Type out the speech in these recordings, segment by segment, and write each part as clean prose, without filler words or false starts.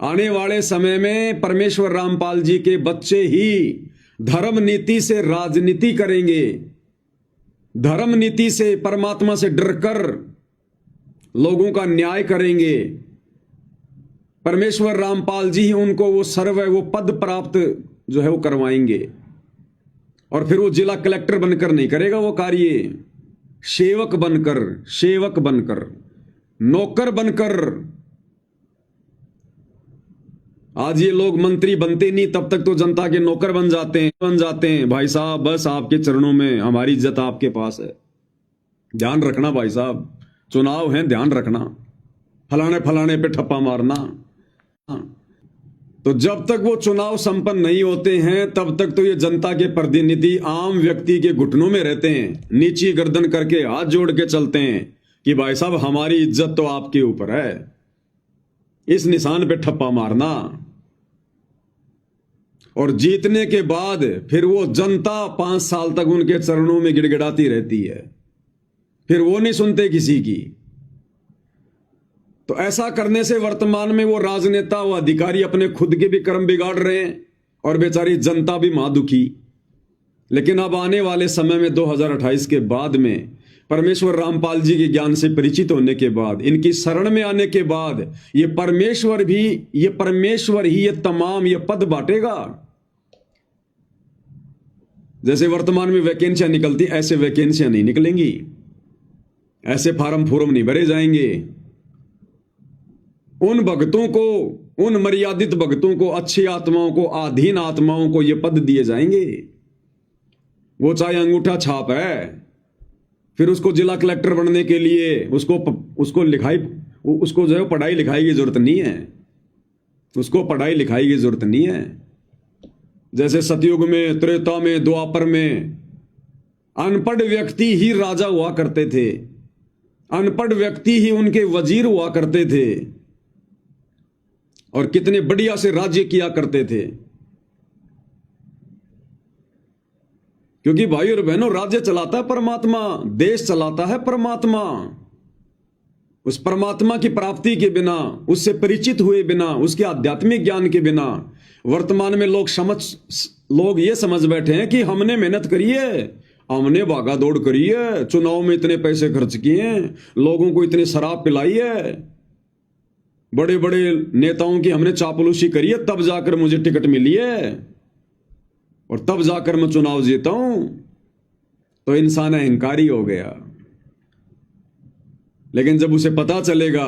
आने वाले समय में परमेश्वर रामपाल जी के बच्चे ही धर्म नीति से राजनीति करेंगे, धर्म नीति से, परमात्मा से डरकर लोगों का न्याय करेंगे। परमेश्वर रामपाल जी ही उनको वो पद प्राप्त जो है वो करवाएंगे। और फिर वो जिला कलेक्टर बनकर नहीं करेगा वो कार्य, सेवक बनकर, नौकर बनकर। आज ये लोग मंत्री बनते नहीं, तब तक तो जनता के नौकर बन जाते हैं। भाई साहब, बस आपके चरणों में हमारी इज्जत आपके पास है। ध्यान रखना भाई साहब, चुनाव है, ध्यान रखना, फलाने पे ठप्पा मारना। तो जब तक वो चुनाव संपन्न नहीं होते हैं तब तक तो ये जनता के प्रतिनिधि आम व्यक्ति के घुटनों में रहते हैं, नीची गर्दन करके हाथ जोड़ के चलते हैं कि भाई साहब हमारी इज्जत तो आपके ऊपर है, इस निशान पे ठप्पा मारना। और जीतने के बाद फिर वो जनता 5 साल तक उनके चरणों में गिड़गिड़ाती रहती है, फिर वो नहीं सुनते किसी की। तो ऐसा करने से वर्तमान में वो राजनेता, वो अधिकारी अपने खुद के भी कर्म बिगाड़ रहे हैं और बेचारी जनता भी महादुखी। लेकिन अब आने वाले समय में 2028 के बाद में परमेश्वर रामपाल जी के ज्ञान से परिचित होने के बाद, इनकी शरण में आने के बाद ये परमेश्वर ही ये तमाम ये पद बांटेगा। जैसे वर्तमान में वैकेंसियां निकलती, ऐसे वैकेंसियां नहीं निकलेंगी, ऐसे फार्म नहीं भरे जाएंगे। उन भक्तों को, उन मर्यादित भक्तों को, अच्छी आत्माओं को, आधीन आत्माओं को ये पद दिए जाएंगे। वो चाहे अंगूठा छाप है, फिर उसको जिला कलेक्टर बनने के लिए उसको जो है पढ़ाई लिखाई की जरूरत नहीं है, उसको पढ़ाई लिखाई की जरूरत नहीं है। जैसे सतयुग में, त्रेता में, द्वापर में अनपढ़ व्यक्ति ही राजा हुआ करते थे, अनपढ़ व्यक्ति ही उनके वजीर हुआ करते थे और कितने बढ़िया से राज्य किया करते थे। क्योंकि भाई और बहनों, राज्य चलाता है परमात्मा, देश चलाता है परमात्मा। उस परमात्मा की प्राप्ति के बिना, उससे परिचित हुए बिना, उसके आध्यात्मिक ज्ञान के बिना वर्तमान में लोग ये समझ बैठे हैं कि हमने मेहनत करी है, हमने भागा दौड़ करी है, चुनाव में इतने पैसे खर्च किए हैं, लोगों को इतनी शराब पिलाई है, बड़े बड़े नेताओं की हमने चापलूसी करी है, तब जाकर मुझे टिकट मिली है और तब जाकर मैं चुनाव जीता हूं। तो इंसान अहंकारी हो गया। लेकिन जब उसे पता चलेगा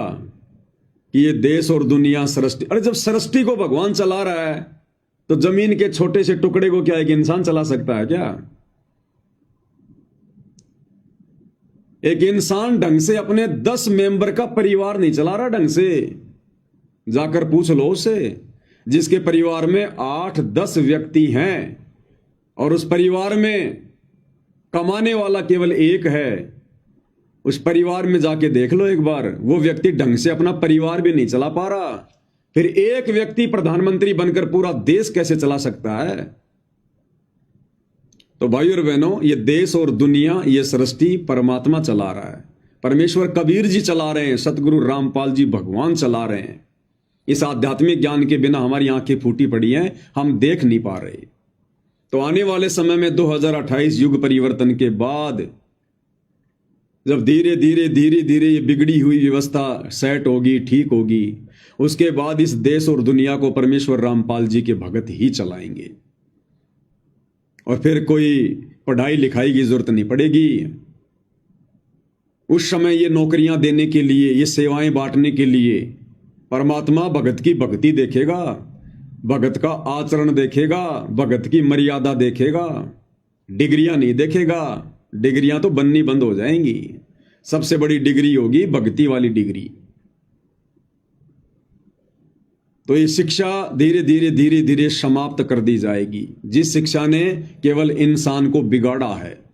कि ये देश और दुनिया सृष्टि, अरे जब सृष्टि को भगवान चला रहा है तो जमीन के छोटे से टुकड़े को क्या एक इंसान चला सकता है क्या? एक इंसान ढंग से अपने 10 मेंबर का परिवार नहीं चला रहा ढंग से। जाकर पूछ लो उससे, जिसके परिवार में 8-10 व्यक्ति हैं और उस परिवार में कमाने वाला केवल एक है, उस परिवार में जाके देख लो एक बार, वो व्यक्ति ढंग से अपना परिवार भी नहीं चला पा रहा, फिर एक व्यक्ति प्रधानमंत्री बनकर पूरा देश कैसे चला सकता है? तो भाई और बहनों, ये देश और दुनिया, ये सृष्टि परमात्मा चला रहा है, परमेश्वर कबीर जी चला रहे हैं, सतगुरु रामपाल जी भगवान चला रहे हैं। इस आध्यात्मिक ज्ञान के बिना हमारी आंखें फूटी पड़ी हैं, हम देख नहीं पा रहे। तो आने वाले समय में 2028 युग परिवर्तन के बाद जब धीरे धीरे ये बिगड़ी हुई व्यवस्था सेट होगी, ठीक होगी, उसके बाद इस देश और दुनिया को परमेश्वर रामपाल जी के भगत ही चलाएंगे और फिर कोई पढ़ाई लिखाई की जरूरत नहीं पड़ेगी। उस समय ये नौकरियां देने के लिए, ये सेवाएं बांटने के लिए परमात्मा भगत की भक्ति देखेगा, भगत का आचरण देखेगा, भगत की मर्यादा देखेगा, डिग्रियां नहीं देखेगा। डिग्रियां तो बननी बंद हो जाएंगी। सबसे बड़ी डिग्री होगी भक्ति वाली डिग्री। तो ये शिक्षा धीरे धीरे समाप्त कर दी जाएगी, जिस शिक्षा ने केवल इंसान को बिगाड़ा है।